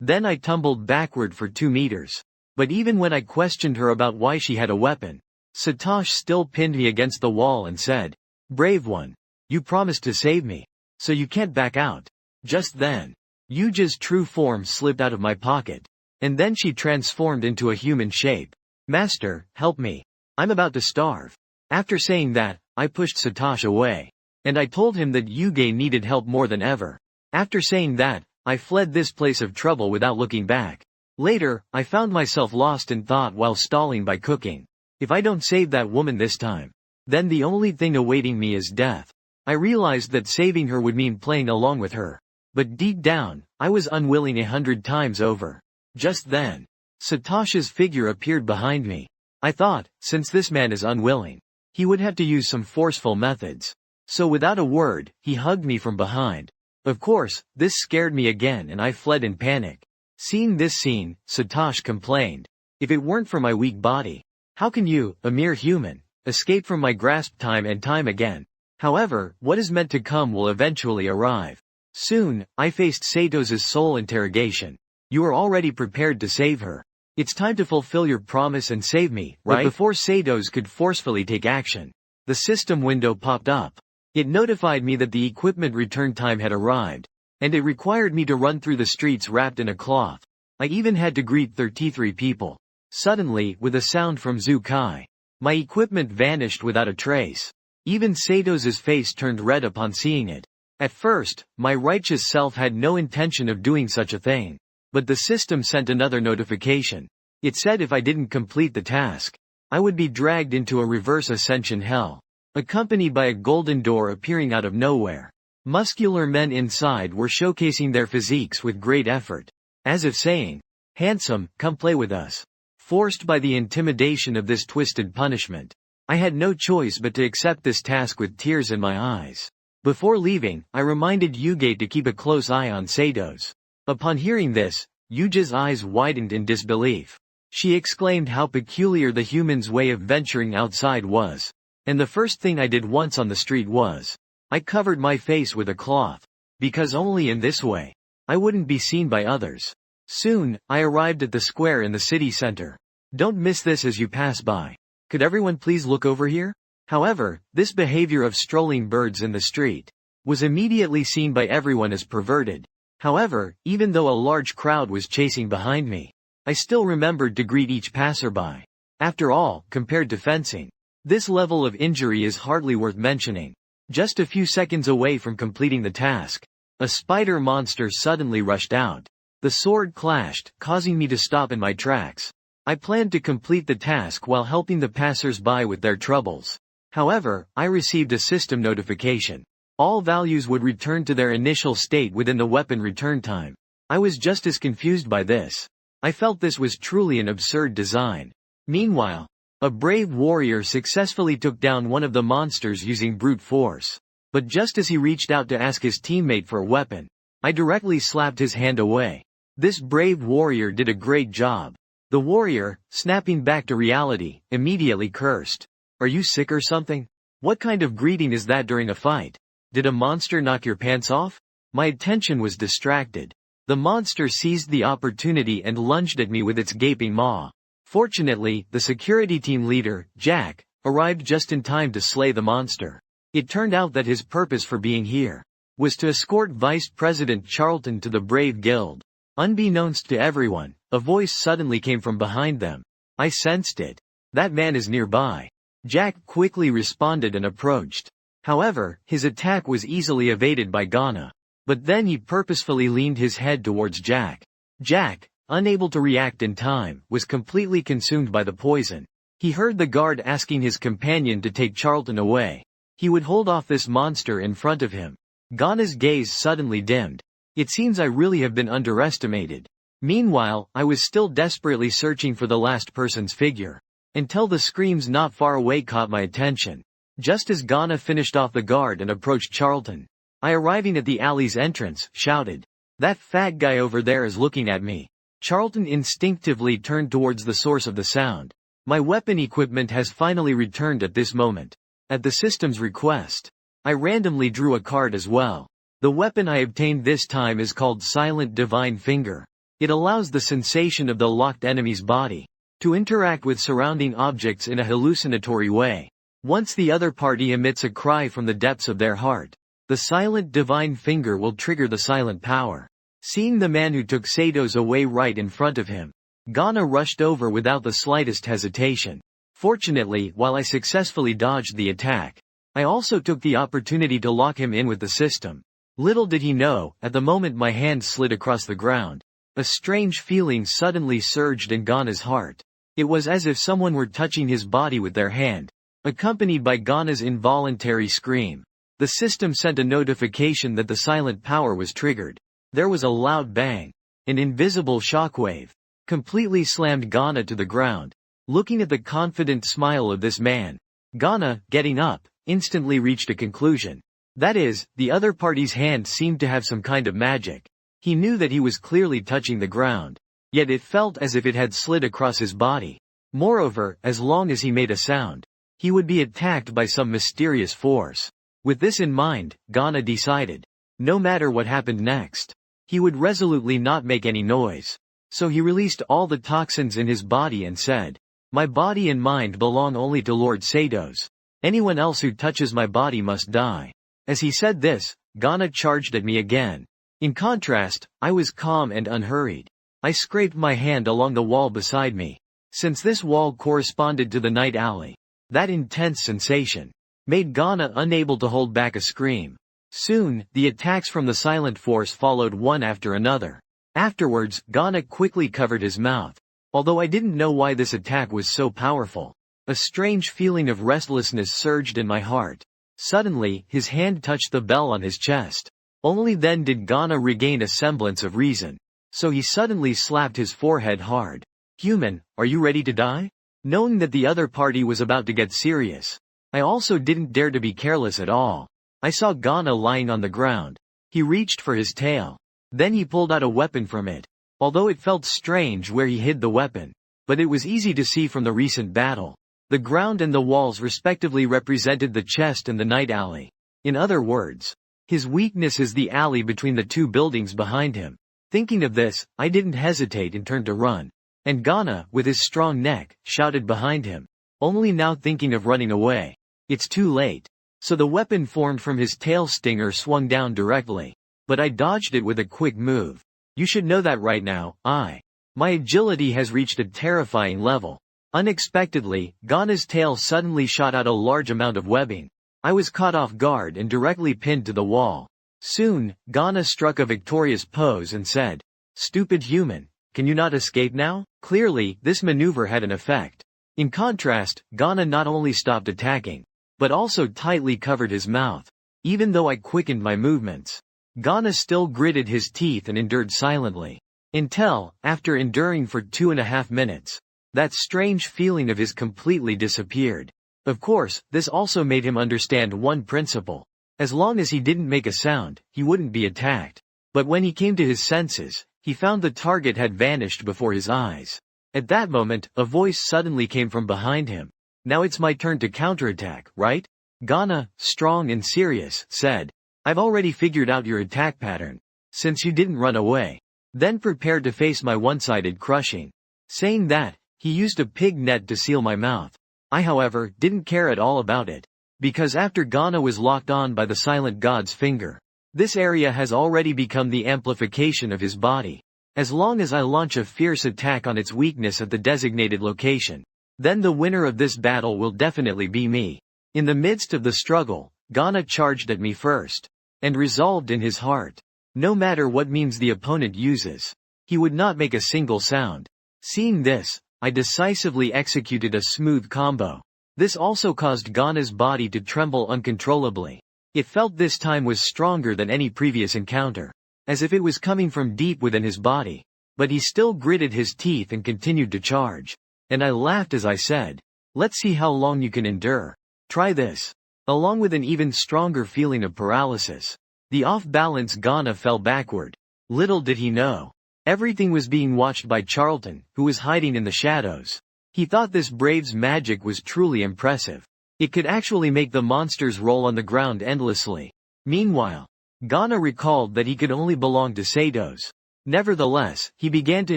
Then I tumbled backward for 2 meters. But even when I questioned her about why she had a weapon, Satosh still pinned me against the wall and said, "Brave one. You promised to save me. So you can't back out." Just then, Yuja's true form slipped out of my pocket. And then she transformed into a human shape. "Master, help me. I'm about to starve." After saying that, I pushed Satosh away. And I told him that Yuge needed help more than ever. After saying that, I fled this place of trouble without looking back. Later, I found myself lost in thought while stalling by cooking. If I don't save that woman this time, then the only thing awaiting me is death. I realized that saving her would mean playing along with her. But deep down, I was unwilling 100 times over. Just then, Satosh's figure appeared behind me. I thought, since this man is unwilling, he would have to use some forceful methods. So without a word, he hugged me from behind. Of course, this scared me again and I fled in panic. Seeing this scene, Satosh complained, "If it weren't for my weak body, how can you, a mere human, escape from my grasp time and time again?" However, what is meant to come will eventually arrive. Soon, I faced Sato's soul interrogation. "You are already prepared to save her. It's time to fulfill your promise and save me, right?" But before Sato's could forcefully take action, the system window popped up. It notified me that the equipment return time had arrived, and it required me to run through the streets wrapped in a cloth. I even had to greet 33 people. Suddenly, with a sound from Zukai, my equipment vanished without a trace. Even Sato's face turned red upon seeing it. At first, my righteous self had no intention of doing such a thing. But the system sent another notification. It said if I didn't complete the task, I would be dragged into a reverse ascension hell, accompanied by a golden door appearing out of nowhere. Muscular men inside were showcasing their physiques with great effort, as if saying, "Handsome, come play with us." Forced by the intimidation of this twisted punishment, I had no choice but to accept this task with tears in my eyes. Before leaving, I reminded Yuge to keep a close eye on Sato's. Upon hearing this, Yuja's eyes widened in disbelief. She exclaimed how peculiar the human's way of venturing outside was. And the first thing I did once on the street was, I covered my face with a cloth. Because only in this way, I wouldn't be seen by others. Soon, I arrived at the square in the city center. Don't miss this as you pass by. Could everyone please look over here? However, this behavior of strolling birds in the street was immediately seen by everyone as perverted. However, even though a large crowd was chasing behind me, I still remembered to greet each passerby. After all, compared to fencing, this level of injury is hardly worth mentioning. Just a few seconds away from completing the task, a spider monster suddenly rushed out. The sword clashed, causing me to stop in my tracks. I planned to complete the task while helping the passers-by with their troubles. However, I received a system notification. All values would return to their initial state within the weapon return time. I was just as confused by this. I felt this was truly an absurd design. Meanwhile, a brave warrior successfully took down one of the monsters using brute force. But just as he reached out to ask his teammate for a weapon, I directly slapped his hand away. This brave warrior did a great job. The warrior, snapping back to reality, immediately cursed. "Are you sick or something? What kind of greeting is that during a fight? Did a monster knock your pants off?" My attention was distracted. The monster seized the opportunity and lunged at me with its gaping maw. Fortunately, the security team leader, Jack, arrived just in time to slay the monster. It turned out that his purpose for being here was to escort Vice President Charlton to the Brave Guild. Unbeknownst to everyone, a voice suddenly came from behind them. I sensed it. "That man is nearby." Jack quickly responded and approached. However, his attack was easily evaded by Ghana. But then he purposefully leaned his head towards Jack. Jack, unable to react in time, was completely consumed by the poison. He heard the guard asking his companion to take Charlton away. He would hold off this monster in front of him. Ghana's gaze suddenly dimmed. It seems I really have been underestimated. Meanwhile, I was still desperately searching for the last person's figure, until the screams not far away caught my attention. Just as Ghana finished off the guard and approached Charlton, I, arriving at the alley's entrance, shouted, "That fat guy over there is looking at me." Charlton instinctively turned towards the source of the sound. My weapon equipment has finally returned at this moment. At the system's request, I randomly drew a card as well. The weapon I obtained this time is called Silent Divine Finger. It allows the sensation of the locked enemy's body to interact with surrounding objects in a hallucinatory way. Once the other party emits a cry from the depths of their heart, the silent divine finger will trigger the silent power. Seeing the man who took Sato's away right in front of him, Ghana rushed over without the slightest hesitation. Fortunately, while I successfully dodged the attack, I also took the opportunity to lock him in with the system. Little did he know, at the moment my hand slid across the ground, a strange feeling suddenly surged in Ghana's heart. It was as if someone were touching his body with their hand, accompanied by Ghana's involuntary scream. The system sent a notification that the silent power was triggered. There was a loud bang. An invisible shockwave completely slammed Ghana to the ground. Looking at the confident smile of this man, Ghana, getting up, instantly reached a conclusion. That is, the other party's hand seemed to have some kind of magic. He knew that he was clearly touching the ground, yet it felt as if it had slid across his body. Moreover, as long as he made a sound, he would be attacked by some mysterious force. With this in mind, Ghana decided, no matter what happened next, he would resolutely not make any noise. So he released all the toxins in his body and said, "My body and mind belong only to Lord Satos. Anyone else who touches my body must die." As he said this, Ghana charged at me again. In contrast, I was calm and unhurried. I scraped my hand along the wall beside me. Since this wall corresponded to the night alley, that intense sensation made Ghana unable to hold back a scream. Soon, the attacks from the silent force followed one after another. Afterwards, Ghana quickly covered his mouth. Although I didn't know why this attack was so powerful, a strange feeling of restlessness surged in my heart. Suddenly, his hand touched the bell on his chest. Only then did Ghana regain a semblance of reason. So he suddenly slapped his forehead hard. "Human, are you ready to die?" Knowing that the other party was about to get serious, I also didn't dare to be careless at all. I saw Ghana lying on the ground. He reached for his tail. Then he pulled out a weapon from it. Although it felt strange where he hid the weapon, but it was easy to see from the recent battle. The ground and the walls respectively represented the chest and the night alley. In other words, his weakness is the alley between the two buildings behind him. Thinking of this, I didn't hesitate and turned to run. And Ghana, with his strong neck, shouted behind him. Only now thinking of running away. It's too late. So the weapon formed from his tail stinger swung down directly. But I dodged it with a quick move. You should know that right now, my agility has reached a terrifying level. Unexpectedly, Ghana's tail suddenly shot out a large amount of webbing. I was caught off guard and directly pinned to the wall. Soon, Ghana struck a victorious pose and said, "Stupid human, can you not escape now?" Clearly, this maneuver had an effect. In contrast, Ghana not only stopped attacking, but also tightly covered his mouth. Even though I quickened my movements, Ghana still gritted his teeth and endured silently. Until, after enduring for 2.5 minutes, that strange feeling of his completely disappeared. Of course, this also made him understand one principle. As long as he didn't make a sound, he wouldn't be attacked. But when he came to his senses, he found the target had vanished before his eyes. At that moment, a voice suddenly came from behind him. "Now it's my turn to counterattack, right?" Ghana, strong and serious, said, "I've already figured out your attack pattern. Since you didn't run away, then prepare to face my one-sided crushing." Saying that, he used a pig net to seal my mouth. I, however, didn't care at all about it. Because after Ghana was locked on by the silent god's finger, this area has already become the amplification of his body. As long as I launch a fierce attack on its weakness at the designated location, then the winner of this battle will definitely be me. In the midst of the struggle, Ghana charged at me first, and resolved in his heart, no matter what means the opponent uses, he would not make a single sound. Seeing this, I decisively executed a smooth combo. This also caused Ghana's body to tremble uncontrollably. It felt this time was stronger than any previous encounter, as if it was coming from deep within his body. But he still gritted his teeth and continued to charge. And I laughed as I said, "Let's see how long you can endure. Try this." Along with an even stronger feeling of paralysis, the off-balance Ghana fell backward. Little did he know, everything was being watched by Charlton, who was hiding in the shadows. He thought this brave's magic was truly impressive. It could actually make the monsters roll on the ground endlessly. Meanwhile, Ghana recalled that he could only belong to Satos. Nevertheless, he began to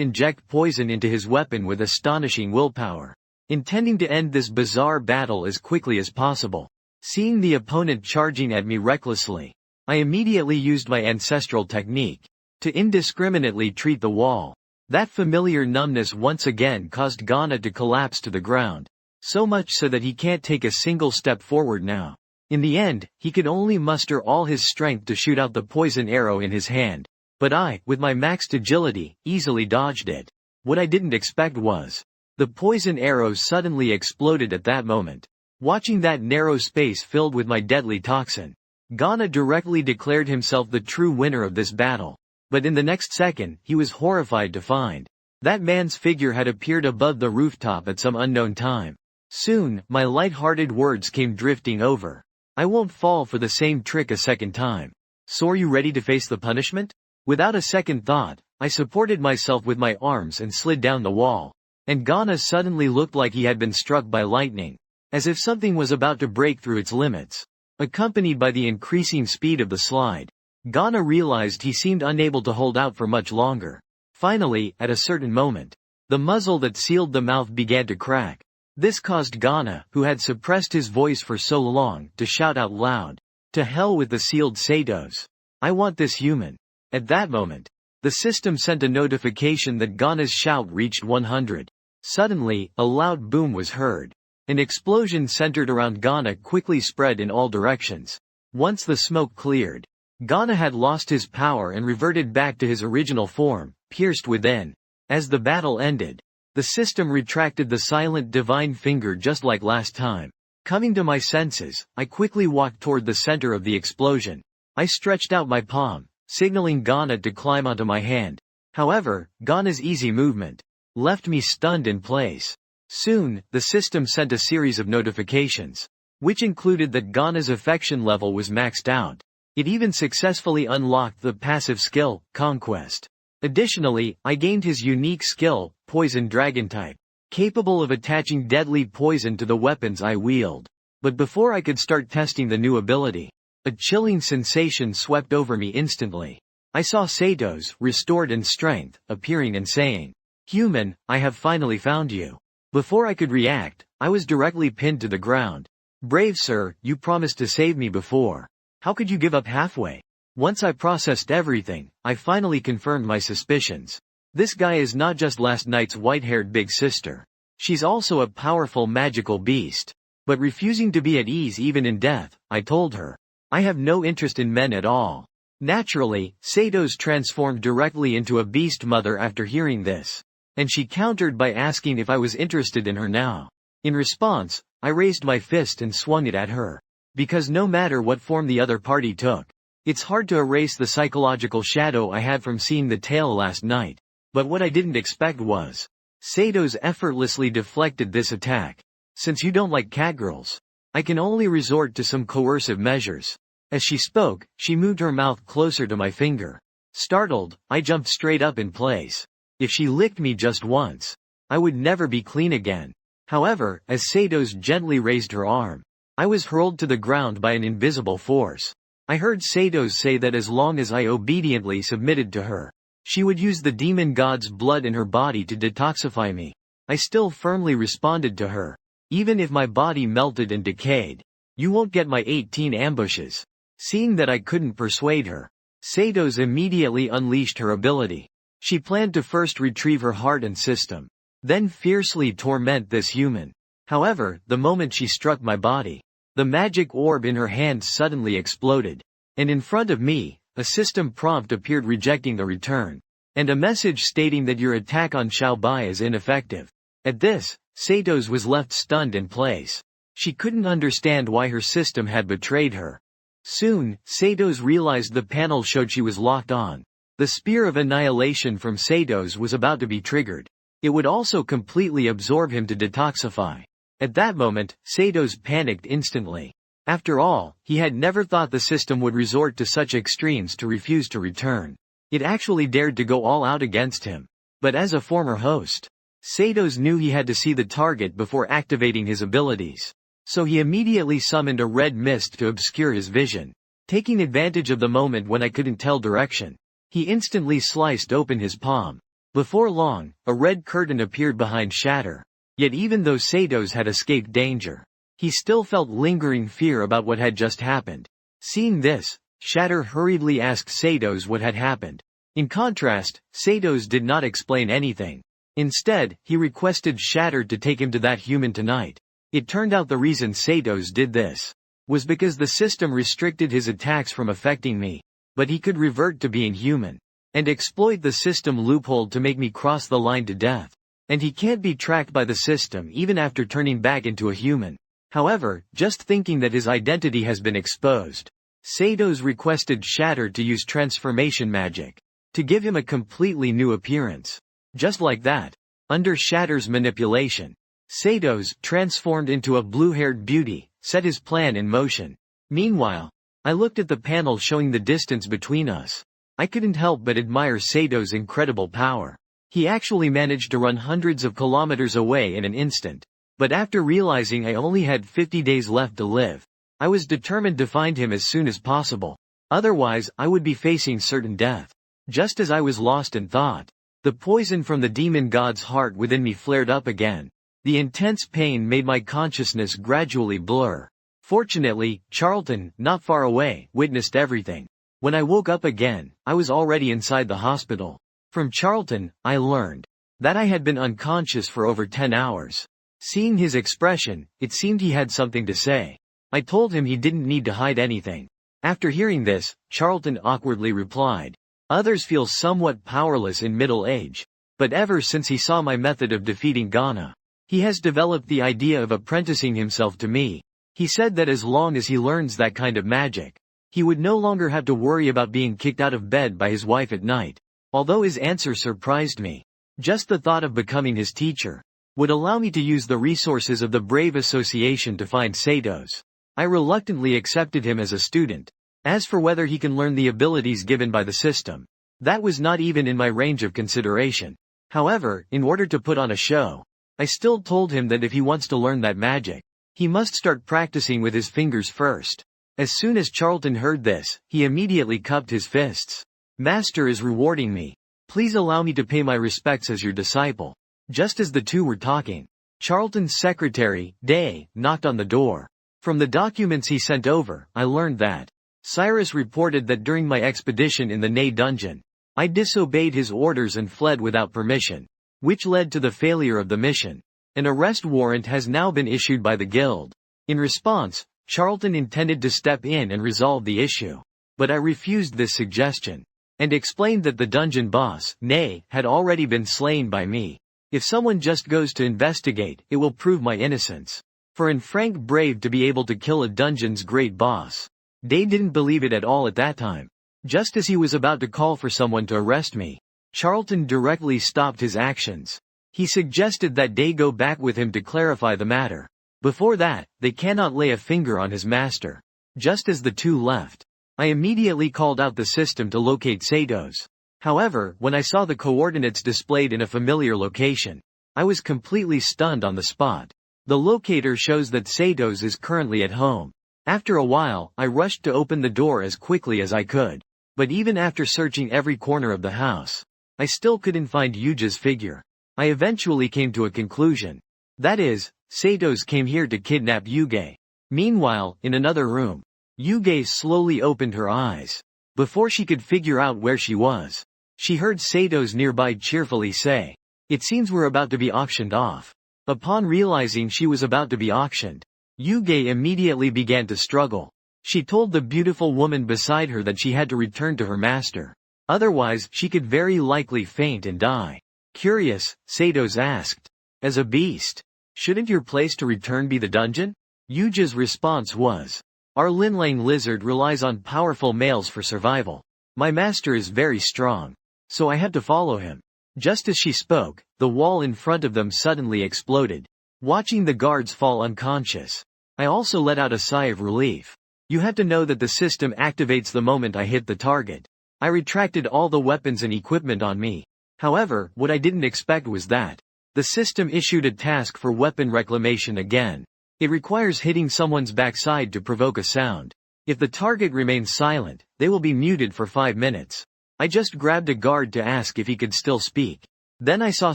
inject poison into his weapon with astonishing willpower, intending to end this bizarre battle as quickly as possible. Seeing the opponent charging at me recklessly, I immediately used my ancestral technique to indiscriminately treat the wall. That familiar numbness once again caused Ghana to collapse to the ground, so much so that he can't take a single step forward now. In the end, he could only muster all his strength to shoot out the poison arrow in his hand. But I, with my maxed agility, easily dodged it. What I didn't expect was, the poison arrow suddenly exploded at that moment. Watching that narrow space filled with my deadly toxin, Ghana directly declared himself the true winner of this battle. But in the next second, he was horrified to find that man's figure had appeared above the rooftop at some unknown time. Soon, my light-hearted words came drifting over. I won't fall for the same trick a second time. So are you ready to face the punishment? Without a second thought, I supported myself with my arms and slid down the wall. And Ghana suddenly looked like he had been struck by lightning, as if something was about to break through its limits. Accompanied by the increasing speed of the slide, Ghana realized he seemed unable to hold out for much longer. Finally, at a certain moment, the muzzle that sealed the mouth began to crack. This caused Ghana, who had suppressed his voice for so long, to shout out loud, "To hell with the sealed Satos. I want this human." At that moment, the system sent a notification that Ghana's shout reached 100. Suddenly, a loud boom was heard. An explosion centered around Ghana quickly spread in all directions. Once the smoke cleared, Ghana had lost his power and reverted back to his original form, pierced within. As the battle ended, the system retracted the silent divine finger just like last time. Coming to my senses, I quickly walked toward the center of the explosion. I stretched out my palm, signaling Ghana to climb onto my hand. However, Ghana's easy movement left me stunned in place. Soon, the system sent a series of notifications, which included that Ghana's affection level was maxed out. It even successfully unlocked the passive skill, Conquest. Additionally, I gained his unique skill, Poison Dragon type, capable of attaching deadly poison to the weapons I wield. But before I could start testing the new ability, a chilling sensation swept over me instantly. I saw Satos, restored in strength, appearing and saying, "Human, I have finally found you." Before I could react, I was directly pinned to the ground. "Brave sir, you promised to save me before. How could you give up halfway?" Once I processed everything, I finally confirmed my suspicions. This guy is not just last night's white-haired big sister. She's also a powerful magical beast. But refusing to be at ease even in death, I told her, "I have no interest in men at all." Naturally, Satos transformed directly into a beast mother after hearing this. And she countered by asking if I was interested in her now. In response, I raised my fist and swung it at her. Because no matter what form the other party took, it's hard to erase the psychological shadow I had from seeing the tale last night. But what I didn't expect was, Satos effortlessly deflected this attack. "Since you don't like catgirls, I can only resort to some coercive measures." As she spoke, she moved her mouth closer to my finger. Startled, I jumped straight up in place. If she licked me just once, I would never be clean again. However, as Satos gently raised her arm, I was hurled to the ground by an invisible force. I heard Satos say that as long as I obediently submitted to her, she would use the demon god's blood in her body to detoxify me. I still firmly responded to her, even if my body melted and decayed. "You won't get my 18 ambushes." Seeing that I couldn't persuade her, Satos immediately unleashed her ability. She planned to first retrieve her heart and system, then fiercely torment this human. However, the moment she struck my body, the magic orb in her hand suddenly exploded. And in front of me, a system prompt appeared rejecting the return, and a message stating that your attack on Xiaobai is ineffective. At this, Satos was left stunned in place. She couldn't understand why her system had betrayed her. Soon, Satos realized the panel showed she was locked on. The Spear of Annihilation from Satos was about to be triggered. It would also completely absorb him to detoxify. At that moment, Satos panicked instantly. After all, he had never thought the system would resort to such extremes to refuse to return. It actually dared to go all out against him. But as a former host, Satos knew he had to see the target before activating his abilities. So he immediately summoned a red mist to obscure his vision. Taking advantage of the moment when I couldn't tell direction, He instantly sliced open his palm. Before long, a red curtain appeared behind Shatter. Yet even though Satos had escaped danger, he still felt lingering fear about what had just happened. Seeing this, Shatter hurriedly asked Satos what had happened. In contrast, Satos did not explain anything. Instead, he requested Shatter to take him to that human tonight. It turned out the reason Satos did this was because the system restricted his attacks from affecting me, but he could revert to being human and exploit the system loophole to make me cross the line to death. And he can't be tracked by the system even after turning back into a human. However, just thinking that his identity has been exposed, Satos requested Shatter to use transformation magic to give him a completely new appearance. Just like that, under Shatter's manipulation, Satos, transformed into a blue-haired beauty, set his plan in motion. Meanwhile, I looked at the panel showing the distance between us. I couldn't help but admire Satos' incredible power. He actually managed to run hundreds of kilometers away in an instant. But after realizing I only had 50 days left to live, I was determined to find him as soon as possible. Otherwise, I would be facing certain death. Just as I was lost in thought, the poison from the demon god's heart within me flared up again. The intense pain made my consciousness gradually blur. Fortunately, Charlton, not far away, witnessed everything. When I woke up again, I was already inside the hospital. From Charlton, I learned that I had been unconscious for over 10 hours. Seeing his expression, it seemed he had something to say. I told him he didn't need to hide anything. After hearing this, Charlton awkwardly replied, "Others feel somewhat powerless in middle age. But ever since he saw my method of defeating Ghana, he has developed the idea of apprenticing himself to me. He said that as long as he learns that kind of magic, he would no longer have to worry about being kicked out of bed by his wife at night." Although his answer surprised me, just the thought of becoming his teacher would allow me to use the resources of the Brave Association to find Satos. I reluctantly accepted him as a student. As for whether he can learn the abilities given by the system, that was not even in my range of consideration. However, in order to put on a show, I still told him that if he wants to learn that magic, he must start practicing with his fingers first. As soon as Charlton heard this, he immediately cupped his fists. "Master is rewarding me. Please allow me to pay my respects as your disciple." Just as the two were talking, Charlton's secretary, Day, knocked on the door. From the documents he sent over, I learned that Cyrus reported that during my expedition in the Ney dungeon, I disobeyed his orders and fled without permission, which led to the failure of the mission. An arrest warrant has now been issued by the guild. In response, Charlton intended to step in and resolve the issue. But I refused this suggestion and explained that the dungeon boss, Ney, had already been slain by me. If someone just goes to investigate, it will prove my innocence. For in Frank Brave to be able to kill a dungeon's great boss, Day didn't believe it at all at that time. Just as he was about to call for someone to arrest me, Charlton directly stopped his actions. He suggested that Day go back with him to clarify the matter. Before that, they cannot lay a finger on his master. Just as the two left, I immediately called out the system to locate Satos. However, when I saw the coordinates displayed in a familiar location, I was completely stunned on the spot. The locator shows that Satos is currently at home. After a while, I rushed to open the door as quickly as I could. But even after searching every corner of the house, I still couldn't find Yuja's figure. I eventually came to a conclusion. That is, Satos came here to kidnap Yuge. Meanwhile, in another room, Yuge slowly opened her eyes. Before she could figure out where she was, she heard Satos nearby cheerfully say, "It seems we're about to be auctioned off." Upon realizing she was about to be auctioned, Yuge immediately began to struggle. She told the beautiful woman beside her that she had to return to her master. Otherwise, she could very likely faint and die. Curious, Satos asked, "As a beast, shouldn't your place to return be the dungeon?" Yuja's response was, "Our Linlang lizard relies on powerful males for survival. My master is very strong, so I had to follow him." Just as she spoke, the wall in front of them suddenly exploded. Watching the guards fall unconscious, I also let out a sigh of relief. You have to know that the system activates the moment I hit the target. I retracted all the weapons and equipment on me. However, what I didn't expect was that the system issued a task for weapon reclamation again. It requires hitting someone's backside to provoke a sound. If the target remains silent, they will be muted for 5 minutes. I just grabbed a guard to ask if he could still speak. Then I saw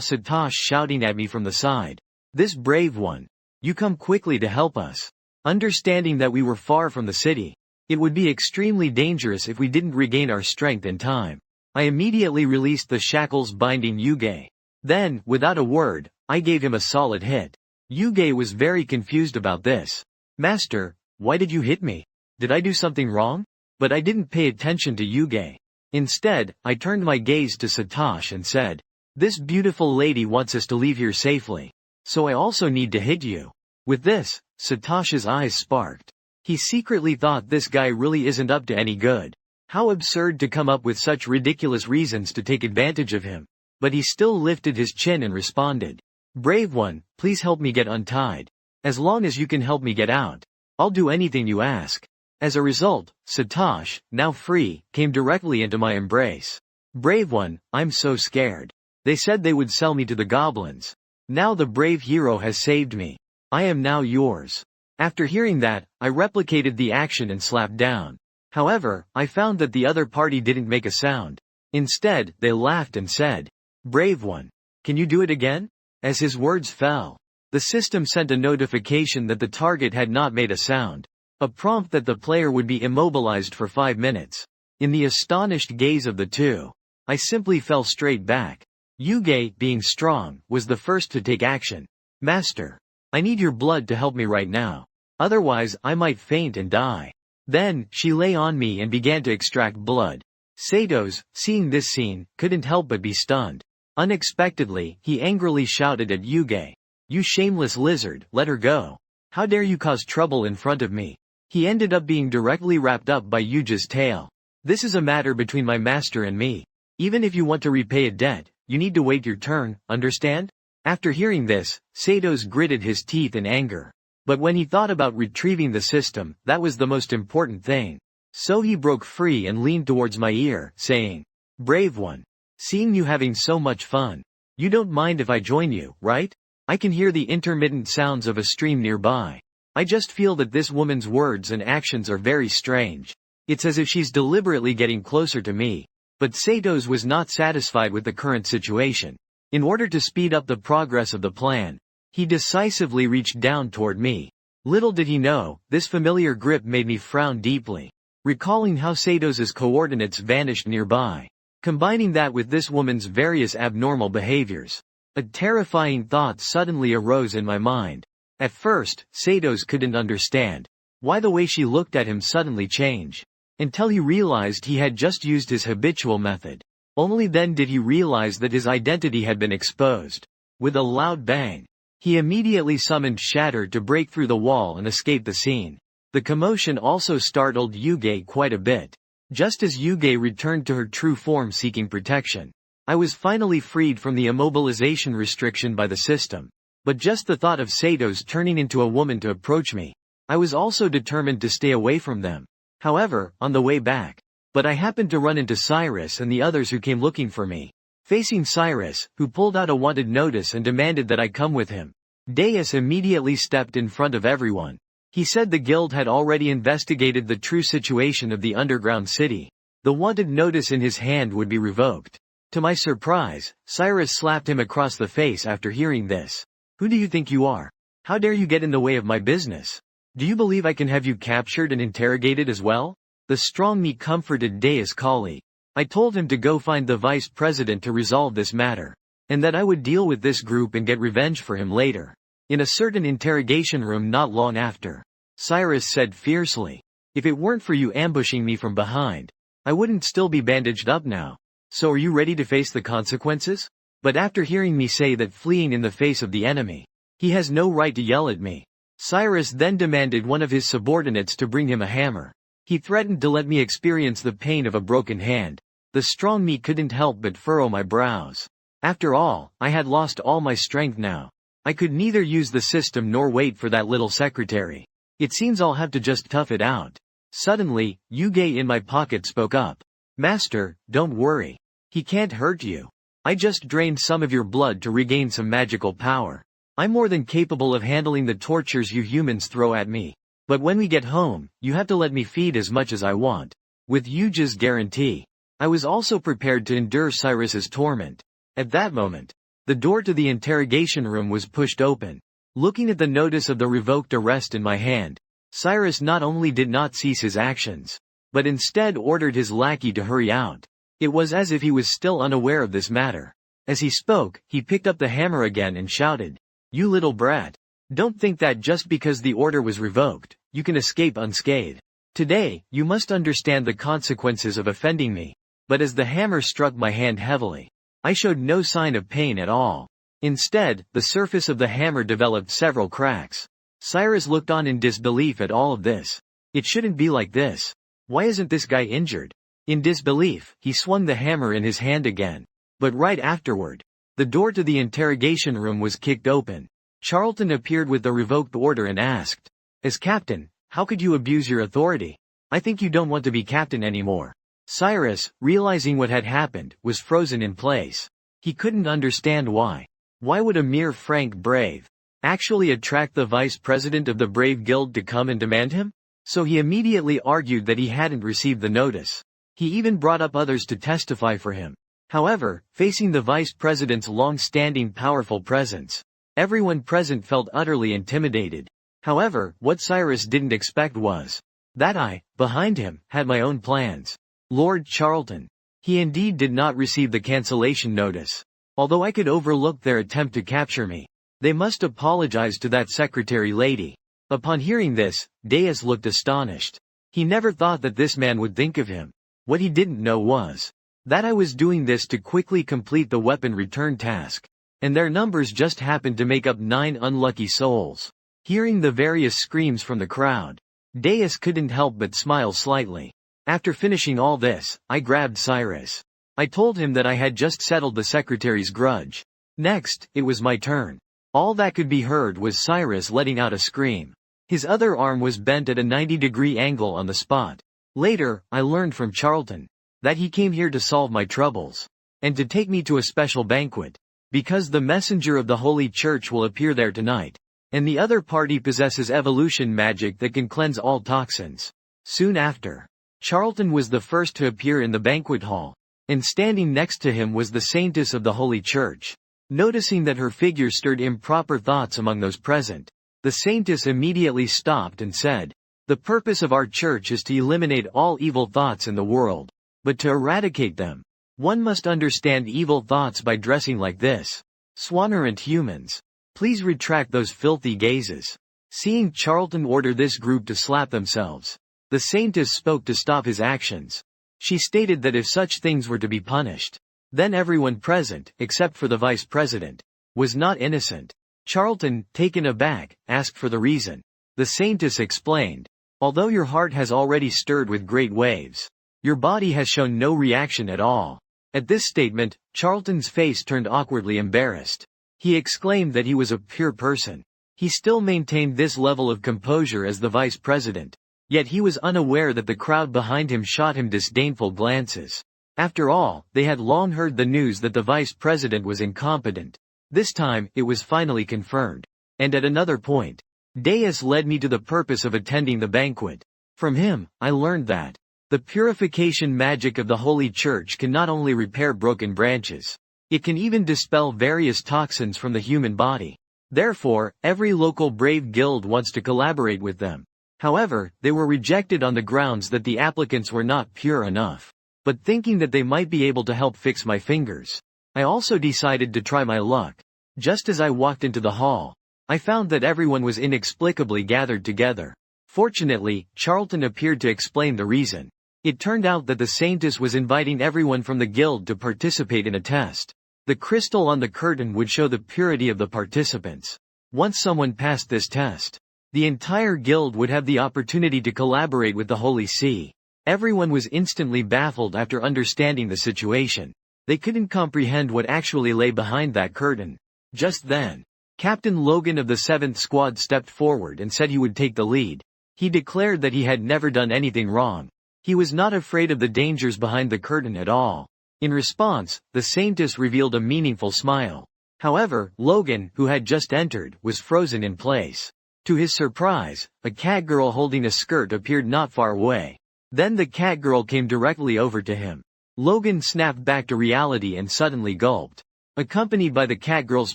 Satosh shouting at me from the side. "This brave one. You come quickly to help us." Understanding that we were far from the city, it would be extremely dangerous if we didn't regain our strength in time. I immediately released the shackles binding Yuge. Then, without a word, I gave him a solid hit. Yuge was very confused about this. "Master, why did you hit me? Did I do something wrong?" But I didn't pay attention to Yuge. Instead, I turned my gaze to Satosh and said, "This beautiful lady wants us to leave here safely. So I also need to hit you." With this, Satosh's eyes sparked. He secretly thought this guy really isn't up to any good. How absurd to come up with such ridiculous reasons to take advantage of him. But he still lifted his chin and responded, "Brave one, please help me get untied. As long as you can help me get out, I'll do anything you ask." As a result, Satosh, now free, came directly into my embrace. "Brave one, I'm so scared. They said they would sell me to the goblins. Now the brave hero has saved me. I am now yours." After hearing that, I replicated the action and slapped down. However, I found that the other party didn't make a sound. Instead, they laughed and said, "Brave one. Can you do it again?" As his words fell, the system sent a notification that the target had not made a sound. A prompt that the player would be immobilized for 5 minutes. In the astonished gaze of the two, I simply fell straight back. Yuge, being strong, was the first to take action. "Master, I need your blood to help me right now. Otherwise, I might faint and die." Then, she lay on me and began to extract blood. Satosh, seeing this scene, couldn't help but be stunned. Unexpectedly, he angrily shouted at Yuge, "You shameless lizard, let her go. How dare you cause trouble in front of me?" He ended up being directly wrapped up by Yuge's tail. "This is a matter between my master and me. Even if you want to repay a debt, you need to wait your turn, understand?" After hearing this, Satosh gritted his teeth in anger. But when he thought about retrieving the system, that was the most important thing. So he broke free and leaned towards my ear, saying, "Brave one. Seeing you having so much fun. You don't mind if I join you, right?" I can hear the intermittent sounds of a stream nearby. I just feel that this woman's words and actions are very strange. It's as if she's deliberately getting closer to me. But Satosh was not satisfied with the current situation. In order to speed up the progress of the plan, he decisively reached down toward me. Little did he know, this familiar grip made me frown deeply, recalling how Satosh's coordinates vanished nearby. Combining that with this woman's various abnormal behaviors, a terrifying thought suddenly arose in my mind. At first, Satosh couldn't understand why the way she looked at him suddenly changed, until he realized he had just used his habitual method. Only then did he realize that his identity had been exposed. With a loud bang, he immediately summoned Shatter to break through the wall and escape the scene. The commotion also startled Yuge quite a bit. Just as Yuge returned to her true form seeking protection, I was finally freed from the immobilization restriction by the system. But just the thought of Satosh turning into a woman to approach me, I was also determined to stay away from them. However, on the way back, I happened to run into Cyrus and the others who came looking for me. Facing Cyrus, who pulled out a wanted notice and demanded that I come with him, Deus immediately stepped in front of everyone. He said the guild had already investigated the true situation of the underground city. The wanted notice in his hand would be revoked. To my surprise, Cyrus slapped him across the face after hearing this. "Who do you think you are? How dare you get in the way of my business? Do you believe I can have you captured and interrogated as well?" The strong me comforted Deus' colleague. I told him to go find the vice president to resolve this matter, and that I would deal with this group and get revenge for him later. In a certain interrogation room not long after, Cyrus said fiercely, "If it weren't for you ambushing me from behind, I wouldn't still be bandaged up now. So are you ready to face the consequences?" But after hearing me say that fleeing in the face of the enemy, he has no right to yell at me, Cyrus then demanded one of his subordinates to bring him a hammer. He threatened to let me experience the pain of a broken hand. The strong me couldn't help but furrow my brows. After all, I had lost all my strength now. I could neither use the system nor wait for that little secretary. It seems I'll have to just tough it out. Suddenly, Yuge in my pocket spoke up. "Master, don't worry. He can't hurt you. I just drained some of your blood to regain some magical power. I'm more than capable of handling the tortures you humans throw at me. But when we get home, you have to let me feed as much as I want. With Yuge's guarantee, I was also prepared to endure Cyrus's torment. At that moment, the door to the interrogation room was pushed open. Looking at the notice of the revoked arrest in my hand, Cyrus not only did not cease his actions, but instead ordered his lackey to hurry out. It was as if he was still unaware of this matter. As he spoke, he picked up the hammer again and shouted, "You little brat. Don't think that just because the order was revoked, you can escape unscathed. Today, you must understand the consequences of offending me." But as the hammer struck my hand heavily, I showed no sign of pain at all. Instead, the surface of the hammer developed several cracks. Cyrus looked on in disbelief at all of this. It shouldn't be like this. Why isn't this guy injured? In disbelief, he swung the hammer in his hand again. But right afterward, the door to the interrogation room was kicked open. Charlton appeared with the revoked order and asked, "As captain, how could you abuse your authority? I think you don't want to be captain anymore." Cyrus, realizing what had happened, was frozen in place. He couldn't understand why. Why would a mere frank brave actually attract the vice president of the Brave Guild to come and demand him? So he immediately argued that he hadn't received the notice. He even brought up others to testify for him. However, facing the vice president's long-standing powerful presence, everyone present felt utterly intimidated. However, what Cyrus didn't expect was that I, behind him, had my own plans. Lord Charlton. He indeed did not receive the cancellation notice. Although I could overlook their attempt to capture me, they must apologize to that secretary lady. Upon hearing this, Deus looked astonished. He never thought that this man would think of him. What he didn't know was that I was doing this to quickly complete the weapon return task. And their numbers just happened to make up 9 unlucky souls. Hearing the various screams from the crowd, Deus couldn't help but smile slightly. After finishing all this, I grabbed Cyrus. I told him that I had just settled the secretary's grudge. Next, it was my turn. All that could be heard was Cyrus letting out a scream. His other arm was bent at a 90-degree angle on the spot. Later, I learned from Charlton that he came here to solve my troubles and to take me to a special banquet, because the messenger of the Holy Church will appear there tonight, and the other party possesses evolution magic that can cleanse all toxins. Soon after, Charlton was the first to appear in the banquet hall, and standing next to him was the saintess of the Holy Church. Noticing that her figure stirred improper thoughts among those present, the saintess immediately stopped and said, "The purpose of our church is to eliminate all evil thoughts in the world. But to eradicate them, one must understand evil thoughts by dressing like this. Swanerant humans. Please retract those filthy gazes." Seeing Charlton order this group to slap themselves, the saintess spoke to stop his actions. She stated that if such things were to be punished, then everyone present, except for the vice president, was not innocent. Charlton, taken aback, asked for the reason. The saintess explained, "Although your heart has already stirred with great waves, your body has shown no reaction at all." At this statement, Charlton's face turned awkwardly embarrassed. He exclaimed that he was a pure person. He still maintained this level of composure as the vice president. Yet he was unaware that the crowd behind him shot him disdainful glances. After all, they had long heard the news that the vice president was incompetent. This time, it was finally confirmed. And at another point, Deus led me to the purpose of attending the banquet. From him, I learned that the purification magic of the Holy Church can not only repair broken branches, it can even dispel various toxins from the human body. Therefore, every local Brave Guild wants to collaborate with them. However, they were rejected on the grounds that the applicants were not pure enough. But thinking that they might be able to help fix my fingers, I also decided to try my luck. Just as I walked into the hall, I found that everyone was inexplicably gathered together. Fortunately, Charlton appeared to explain the reason. It turned out that the saintess was inviting everyone from the guild to participate in a test. The crystal on the curtain would show the purity of the participants. Once someone passed this test, the entire guild would have the opportunity to collaborate with the Holy See. Everyone was instantly baffled after understanding the situation. They couldn't comprehend what actually lay behind that curtain. Just then, Captain Logan of the 7th Squad stepped forward and said he would take the lead. He declared that he had never done anything wrong. He was not afraid of the dangers behind the curtain at all. In response, the saintess revealed a meaningful smile. However, Logan, who had just entered, was frozen in place. To his surprise, a catgirl holding a skirt appeared not far away. Then the catgirl came directly over to him. Logan snapped back to reality and suddenly gulped, accompanied by the catgirl's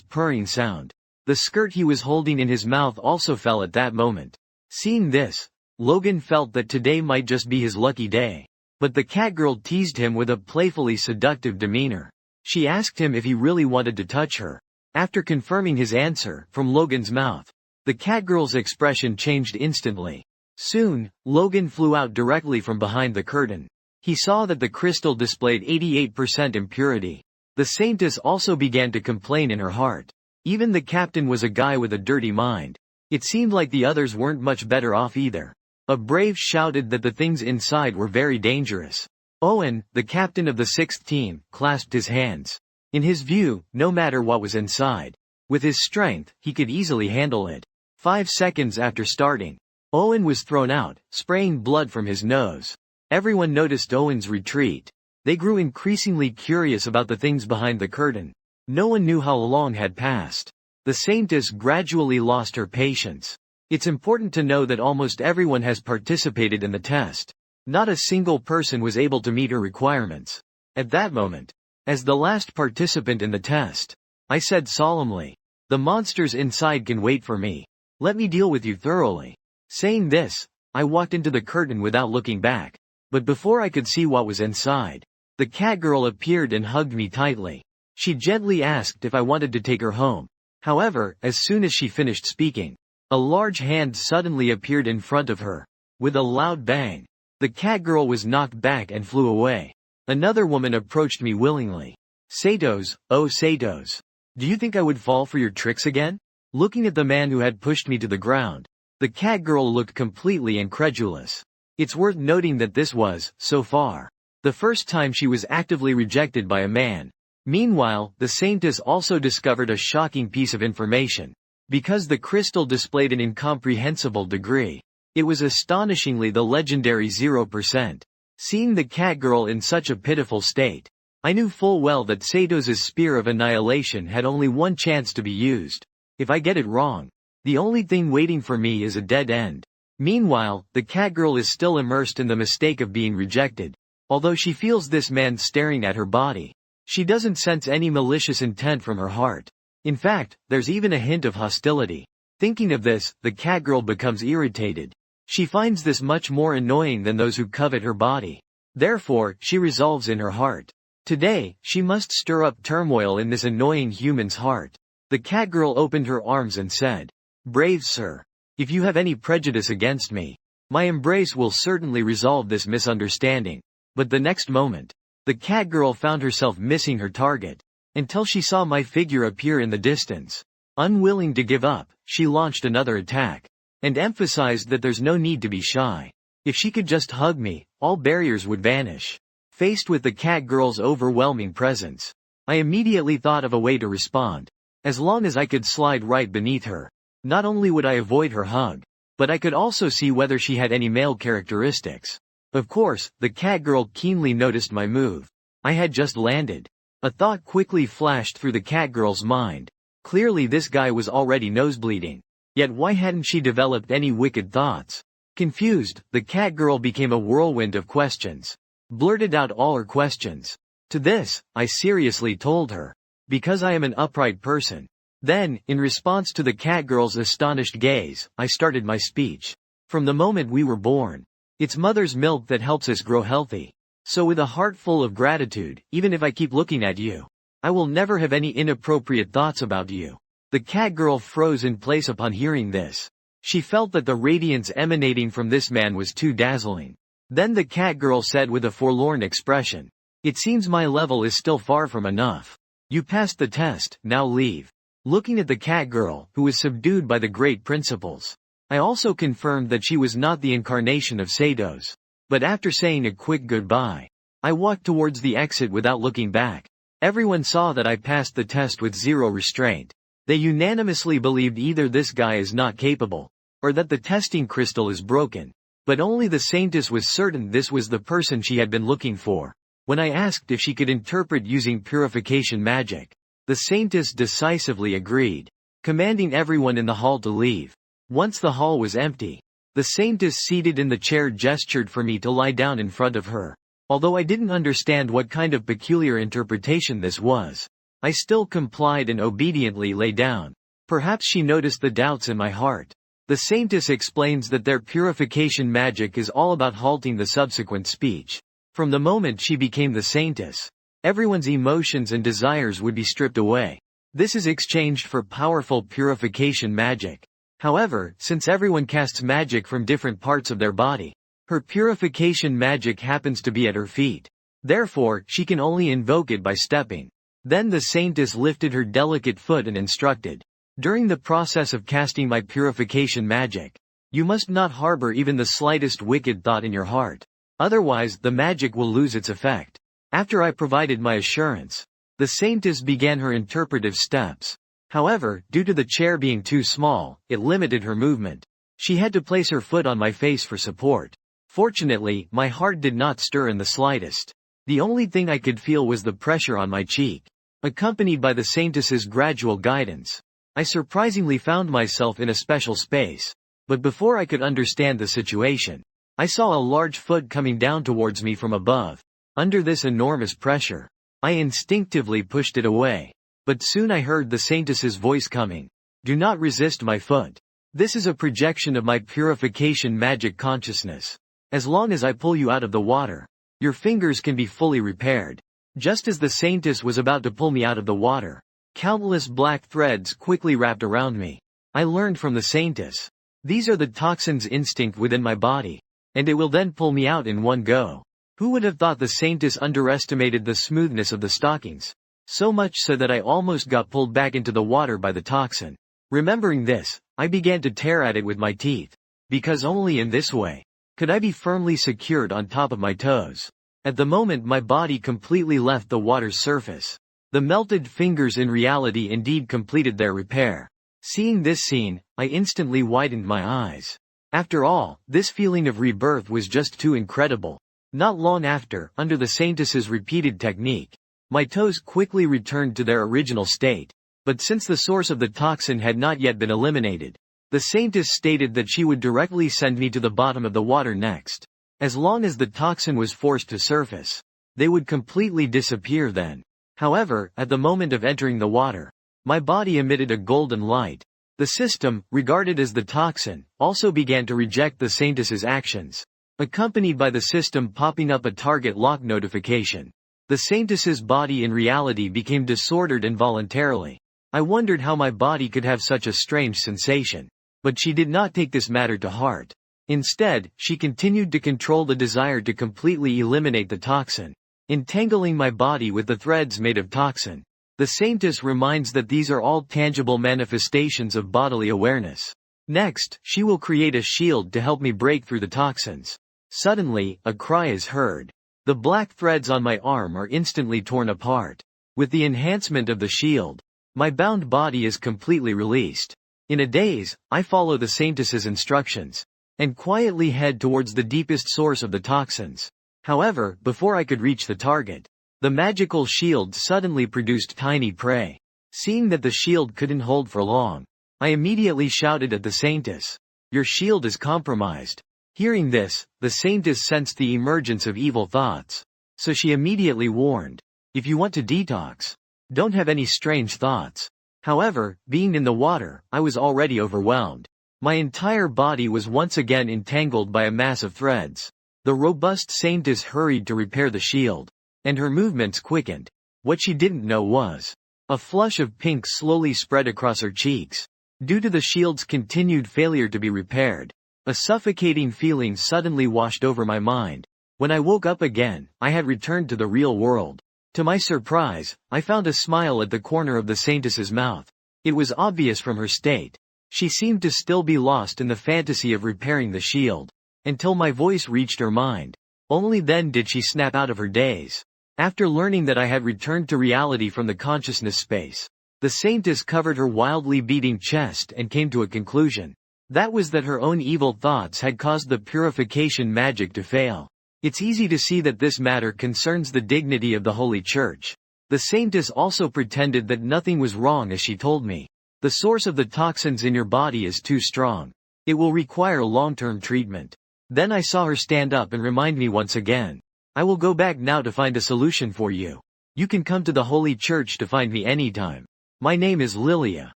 purring sound. The skirt he was holding in his mouth also fell at that moment. Seeing this, Logan felt that today might just be his lucky day. But the catgirl teased him with a playfully seductive demeanor. She asked him if he really wanted to touch her. After confirming his answer from Logan's mouth, the catgirl's expression changed instantly. Soon, Logan flew out directly from behind the curtain. He saw that the crystal displayed 88% impurity. The saintess also began to complain in her heart. Even the captain was a guy with a dirty mind. It seemed like the others weren't much better off either. A brave shouted that the things inside were very dangerous. Owen, the captain of the 6th team, clasped his hands. In his view, no matter what was inside, with his strength, he could easily handle it. 5 seconds after starting, Owen was thrown out, spraying blood from his nose. Everyone noticed Owen's retreat. They grew increasingly curious about the things behind the curtain. No one knew how long had passed. The saintess gradually lost her patience. It's important to know that almost everyone has participated in the test. Not a single person was able to meet her requirements. At that moment, as the last participant in the test, I said solemnly, "The monsters inside can wait for me. Let me deal with you thoroughly." Saying this, I walked into the curtain without looking back. But before I could see what was inside, the catgirl appeared and hugged me tightly. She gently asked if I wanted to take her home. However, as soon as she finished speaking, a large hand suddenly appeared in front of her. With a loud bang, the catgirl was knocked back and flew away. Another woman approached me willingly. "Satos, oh Satos. Do you think I would fall for your tricks again?" Looking at the man who had pushed me to the ground, the catgirl looked completely incredulous. It's worth noting that this was, so far, the first time she was actively rejected by a man. Meanwhile, the saintess also discovered a shocking piece of information. Because the crystal displayed an incomprehensible degree, it was astonishingly the legendary 0%. Seeing the catgirl in such a pitiful state, I knew full well that Satos's spear of annihilation had only one chance to be used. If I get it wrong, the only thing waiting for me is a dead end. Meanwhile, the catgirl is still immersed in the mistake of being rejected. Although she feels this man staring at her body, she doesn't sense any malicious intent from her heart. In fact, there's even a hint of hostility. Thinking of this, the catgirl becomes irritated. She finds this much more annoying than those who covet her body. Therefore, she resolves in her heart. Today, she must stir up turmoil in this annoying human's heart. The catgirl opened her arms and said, "Brave sir, if you have any prejudice against me, my embrace will certainly resolve this misunderstanding." But the next moment, the catgirl found herself missing her target, until she saw my figure appear in the distance. Unwilling to give up, she launched another attack, and emphasized that there's no need to be shy. If she could just hug me, all barriers would vanish. Faced with the catgirl's overwhelming presence, I immediately thought of a way to respond. As long as I could slide right beneath her, not only would I avoid her hug, but I could also see whether she had any male characteristics. Of course, the catgirl keenly noticed my move. I had just landed. A thought quickly flashed through the catgirl's mind. Clearly this guy was already nosebleeding. Yet why hadn't she developed any wicked thoughts? Confused, the catgirl became a whirlwind of questions. Blurted out all her questions. To this, I seriously told her, "Because I am an upright person." Then, in response to the catgirl's astonished gaze, I started my speech. From the moment we were born, it's mother's milk that helps us grow healthy. So with a heart full of gratitude, even if I keep looking at you, I will never have any inappropriate thoughts about you. The catgirl froze in place upon hearing this. She felt that the radiance emanating from this man was too dazzling. Then the catgirl said with a forlorn expression, "It seems my level is still far from enough. You passed the test, now leave." Looking at the catgirl, who was subdued by the great principles, I also confirmed that she was not the incarnation of Satos. But after saying a quick goodbye, I walked towards the exit without looking back. Everyone saw that I passed the test with zero restraint. They unanimously believed either this guy is not capable, or that the testing crystal is broken. But only the saintess was certain this was the person she had been looking for. When I asked if she could interpret using purification magic, the saintess decisively agreed, commanding everyone in the hall to leave. Once the hall was empty, the saintess seated in the chair gestured for me to lie down in front of her. Although I didn't understand what kind of peculiar interpretation this was, I still complied and obediently lay down. Perhaps she noticed the doubts in my heart. The saintess explains that their purification magic is all about halting the subsequent speech. From the moment she became the saintess, everyone's emotions and desires would be stripped away. This is exchanged for powerful purification magic. However, since everyone casts magic from different parts of their body, her purification magic happens to be at her feet. Therefore, she can only invoke it by stepping. Then the saintess lifted her delicate foot and instructed. During the process of casting my purification magic, you must not harbor even the slightest wicked thought in your heart. Otherwise, the magic will lose its effect. After I provided my assurance, the saintess began her interpretive steps. However, due to the chair being too small, it limited her movement. She had to place her foot on my face for support. Fortunately, my heart did not stir in the slightest. The only thing I could feel was the pressure on my cheek. Accompanied by the saintess's gradual guidance, I surprisingly found myself in a special space. But before I could understand the situation, I saw a large foot coming down towards me from above. Under this enormous pressure, I instinctively pushed it away. But soon I heard the saintess's voice coming. Do not resist my foot. This is a projection of my purification magic consciousness. As long as I pull you out of the water, your fingers can be fully repaired. Just as the saintess was about to pull me out of the water, countless black threads quickly wrapped around me. I learned from the saintess. These are the toxins instinct within my body, and it will then pull me out in one go. Who would have thought the saintess underestimated the smoothness of the stockings? So much so that I almost got pulled back into the water by the toxin. Remembering this, I began to tear at it with my teeth. Because only in this way could I be firmly secured on top of my toes. At the moment my body completely left the water's surface. The melted fingers in reality indeed completed their repair. Seeing this scene, I instantly widened my eyes. After all, this feeling of rebirth was just too incredible. Not long after, under the saintess's repeated technique, my toes quickly returned to their original state. But since the source of the toxin had not yet been eliminated, the saintess stated that she would directly send me to the bottom of the water next. As long as the toxin was forced to surface, they would completely disappear then. However, at the moment of entering the water, my body emitted a golden light. The system, regarded as the toxin, also began to reject the saintess's actions, accompanied by the system popping up a target lock notification. The saintess's body in reality became disordered involuntarily. I wondered how my body could have such a strange sensation. But she did not take this matter to heart. Instead, she continued to control the desire to completely eliminate the toxin, entangling my body with the threads made of toxin. The saintess reminds that these are all tangible manifestations of bodily awareness. Next, she will create a shield to help me break through the toxins. Suddenly, a cry is heard. The black threads on my arm are instantly torn apart. With the enhancement of the shield, my bound body is completely released. In a daze, I follow the saintess's instructions, and quietly head towards the deepest source of the toxins. However, before I could reach the target, the magical shield suddenly produced tiny prey. Seeing that the shield couldn't hold for long, I immediately shouted at the saintess, "Your shield is compromised." Hearing this, the saintess sensed the emergence of evil thoughts. So she immediately warned, "If you want to detox, don't have any strange thoughts." However, being in the water, I was already overwhelmed. My entire body was once again entangled by a mass of threads. The robust saintess hurried to repair the shield, and her movements quickened. What she didn't know was, a flush of pink slowly spread across her cheeks. Due to the shield's continued failure to be repaired, a suffocating feeling suddenly washed over my mind. When I woke up again, I had returned to the real world. To my surprise, I found a smile at the corner of the saintess's mouth. It was obvious from her state. She seemed to still be lost in the fantasy of repairing the shield. Until my voice reached her mind. Only then did she snap out of her daze. After learning that I had returned to reality from the consciousness space, the saintess covered her wildly beating chest and came to a conclusion. That was that her own evil thoughts had caused the purification magic to fail. It's easy to see that this matter concerns the dignity of the Holy Church. The saintess also pretended that nothing was wrong as she told me. The source of the toxins in your body is too strong. It will require long-term treatment. Then I saw her stand up and remind me once again. I will go back now to find a solution for you. You can come to the holy church to find me anytime. My name is Lilia.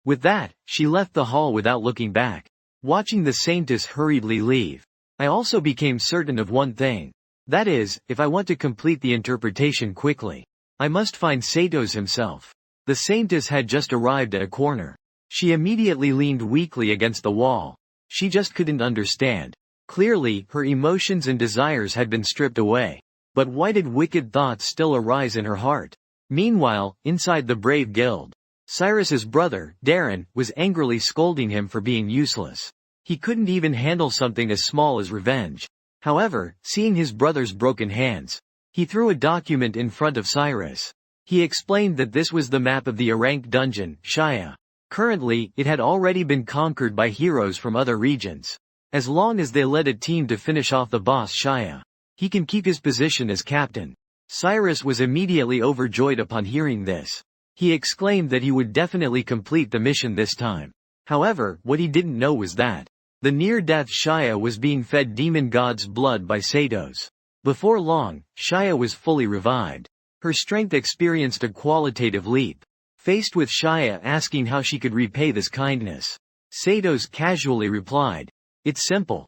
With that, she left the hall without looking back. Watching the saintess hurriedly leave, I also became certain of one thing. That is, if I want to complete the interpretation quickly, I must find Satos himself. The saintess had just arrived at a corner. She immediately leaned weakly against the wall. She just couldn't understand. Clearly, her emotions and desires had been stripped away. But why did wicked thoughts still arise in her heart? Meanwhile, inside the Brave Guild, Cyrus's brother, Darren, was angrily scolding him for being useless. He couldn't even handle something as small as revenge. However, seeing his brother's broken hands, he threw a document in front of Cyrus. He explained that this was the map of the Arank dungeon, Shia. Currently, it had already been conquered by heroes from other regions. As long as they led a team to finish off the boss Shia, he can keep his position as captain. Cyrus was immediately overjoyed upon hearing this. He exclaimed that he would definitely complete the mission this time. However, what he didn't know was that the near-death Shia was being fed demon god's blood by Satos. Before long, Shia was fully revived. Her strength experienced a qualitative leap. Faced with Shia asking how she could repay this kindness, Satos casually replied, "It's simple.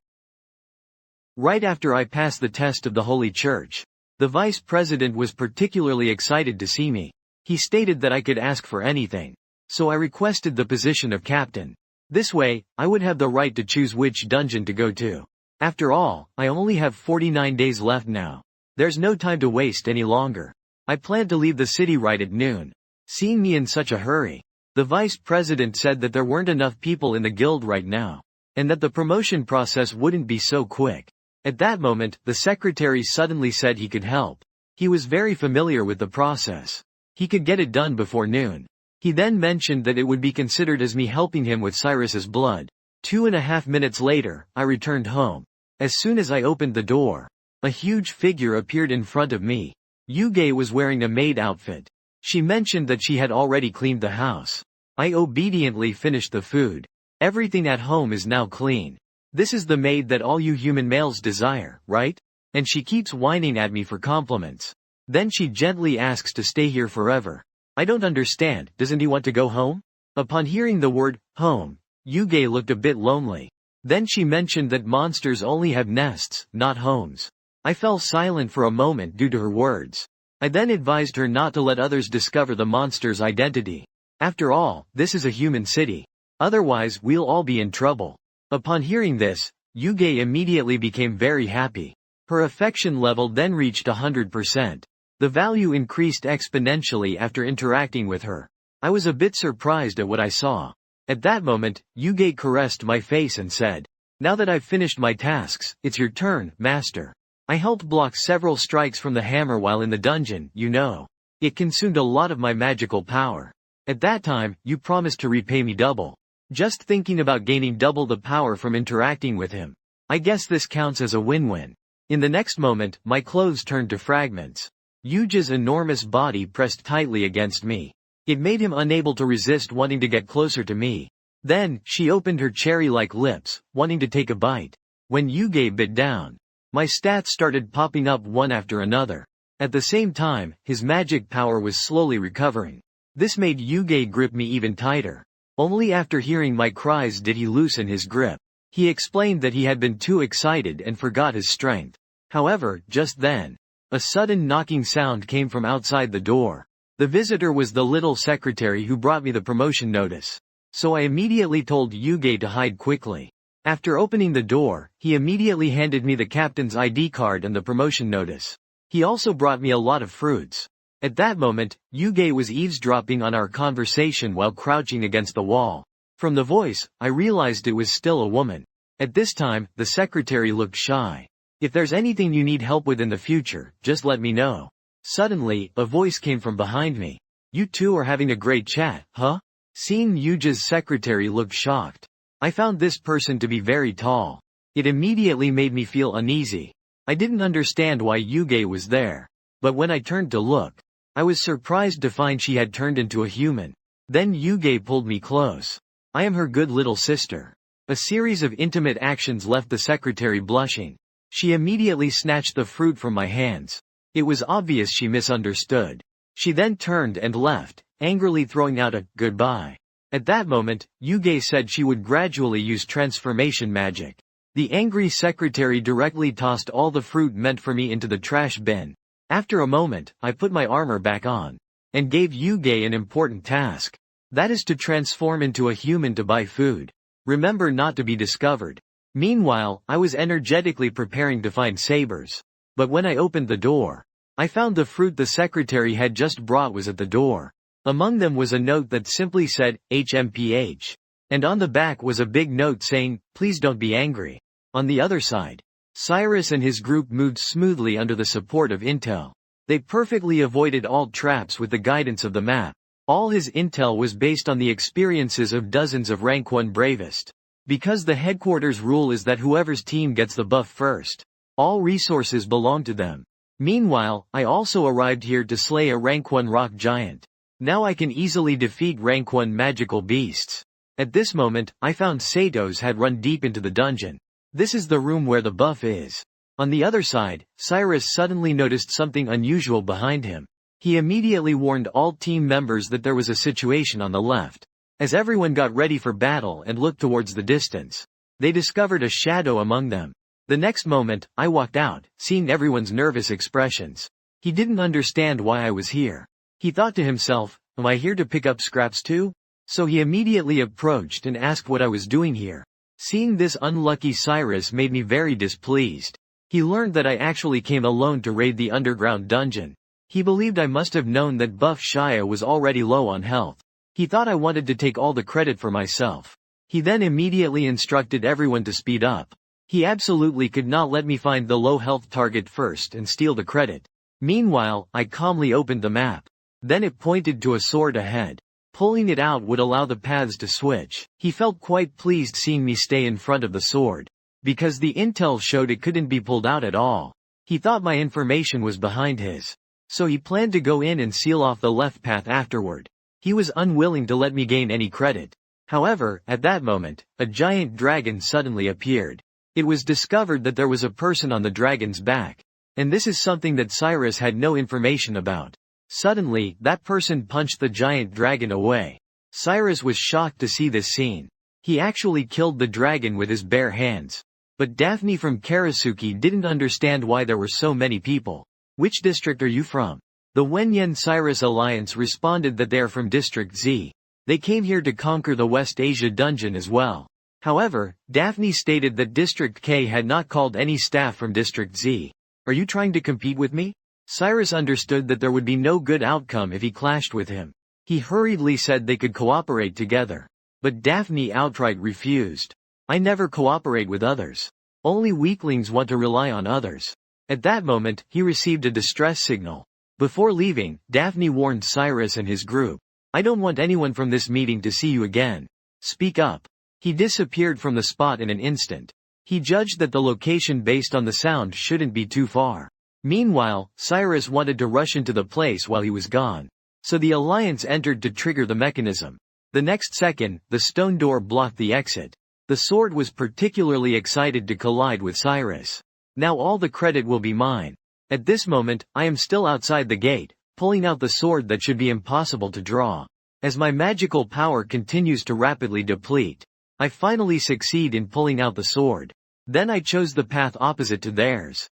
Right after I passed the test of the Holy Church, the vice president was particularly excited to see me. He stated that I could ask for anything. So I requested the position of captain. This way, I would have the right to choose which dungeon to go to. After all, I only have 49 days left now. There's no time to waste any longer. I plan to leave the city right at noon." Seeing me in such a hurry, the vice president said that there weren't enough people in the guild right now, and that the promotion process wouldn't be so quick. At that moment, the secretary suddenly said he could help. He was very familiar with the process. He could get it done before noon. He then mentioned that it would be considered as me helping him with Cyrus's blood. 2.5 minutes later, I returned home. As soon as I opened the door, a huge figure appeared in front of me. Yuge was wearing a maid outfit. She mentioned that she had already cleaned the house. I obediently finished the food. Everything at home is now clean. This is the maid that all you human males desire, right? And she keeps whining at me for compliments. Then she gently asks to stay here forever. I don't understand, doesn't he want to go home? Upon hearing the word, home, Yuge looked a bit lonely. Then she mentioned that monsters only have nests, not homes. I fell silent for a moment due to her words. I then advised her not to let others discover the monster's identity. After all, this is a human city. Otherwise, we'll all be in trouble. Upon hearing this, Yuge immediately became very happy. Her affection level then reached 100%. The value increased exponentially after interacting with her. I was a bit surprised at what I saw. At that moment, Yuge caressed my face and said, "Now that I've finished my tasks, it's your turn, master." I helped block several strikes from the hammer while in the dungeon, you know. It consumed a lot of my magical power. At that time, you promised to repay me double. Just thinking about gaining double the power from interacting with him. I guess this counts as a win-win. In the next moment, my clothes turned to fragments. Yuge's enormous body pressed tightly against me. It made him unable to resist wanting to get closer to me. Then, she opened her cherry-like lips, wanting to take a bite. When Yuge bit down, my stats started popping up one after another. At the same time, his magic power was slowly recovering. This made Yuge grip me even tighter. Only after hearing my cries did he loosen his grip. He explained that he had been too excited and forgot his strength. However, just then, a sudden knocking sound came from outside the door. The visitor was the little secretary who brought me the promotion notice. So I immediately told Yuge to hide quickly. After opening the door, he immediately handed me the captain's ID card and the promotion notice. He also brought me a lot of fruits. At that moment, Yuge was eavesdropping on our conversation while crouching against the wall. From the voice, I realized it was still a woman. At this time, the secretary looked shy. "If there's anything you need help with in the future, just let me know." Suddenly, a voice came from behind me. "You two are having a great chat, huh?" Seeing Yuge's secretary looked shocked. I found this person to be very tall. It immediately made me feel uneasy. I didn't understand why Yuge was there. But when I turned to look, I was surprised to find she had turned into a human. Then Yuge pulled me close. "I am her good little sister." A series of intimate actions left the secretary blushing. She immediately snatched the fruit from my hands. It was obvious she misunderstood. She then turned and left, angrily throwing out a goodbye. At that moment, Yuge said she would gradually use transformation magic. The angry secretary directly tossed all the fruit meant for me into the trash bin. After a moment, I put my armor back on and gave Yuge an important task. That is to transform into a human to buy food. Remember not to be discovered. Meanwhile, I was energetically preparing to find sabers. But when I opened the door, I found the fruit the secretary had just brought was at the door. Among them was a note that simply said, HMPH. And on the back was a big note saying, please don't be angry. On the other side, Cyrus and his group moved smoothly under the support of intel. They perfectly avoided all traps with the guidance of the map. All his intel was based on the experiences of dozens of rank 1 bravest. Because the headquarters rule is that whoever's team gets the buff first, all resources belong to them. Meanwhile, I also arrived here to slay a rank 1 rock giant. Now I can easily defeat rank 1 magical beasts. At this moment, I found Sato's had run deep into the dungeon. This is the room where the buff is. On the other side, Cyrus suddenly noticed something unusual behind him. He immediately warned all team members that there was a situation on the left. As everyone got ready for battle and looked towards the distance, they discovered a shadow among them. The next moment, I walked out, seeing everyone's nervous expressions. He didn't understand why I was here. He thought to himself, am I here to pick up scraps too? So he immediately approached and asked what I was doing here. Seeing this unlucky Cyrus made me very displeased. He learned that I actually came alone to raid the underground dungeon. He believed I must have known that Buff Shia was already low on health. He thought I wanted to take all the credit for myself. He then immediately instructed everyone to speed up. He absolutely could not let me find the low health target first and steal the credit. Meanwhile, I calmly opened the map. Then it pointed to a sword ahead. Pulling it out would allow the paths to switch. He felt quite pleased seeing me stay in front of the sword, because the intel showed it couldn't be pulled out at all. He thought my information was behind his. So he planned to go in and seal off the left path afterward. He was unwilling to let me gain any credit. However, at that moment, a giant dragon suddenly appeared. It was discovered that there was a person on the dragon's back. And this is something that Cyrus had no information about. Suddenly, that person punched the giant dragon away. Cyrus was shocked to see this scene. He actually killed the dragon with his bare hands. But Daphne from Karasuki didn't understand why there were so many people. Which district are you from? The Wenyan Cyrus Alliance responded that they are from District Z. They came here to conquer the West Asia dungeon as well. However, Daphne stated that District K had not called any staff from District Z. Are you trying to compete with me? Cyrus understood that there would be no good outcome if he clashed with him. He hurriedly said they could cooperate together. But Daphne outright refused. I never cooperate with others. Only weaklings want to rely on others. At that moment, he received a distress signal. Before leaving, Daphne warned Cyrus and his group. I don't want anyone from this meeting to see you again. Speak up. He disappeared from the spot in an instant. He judged that the location based on the sound shouldn't be too far. Meanwhile, Cyrus wanted to rush into the place while he was gone. So the Alliance entered to trigger the mechanism. The next second, the stone door blocked the exit. The sword was particularly excited to collide with Cyrus. Now all the credit will be mine. At this moment, I am still outside the gate, pulling out the sword that should be impossible to draw. As my magical power continues to rapidly deplete, I finally succeed in pulling out the sword. Then I chose the path opposite to theirs.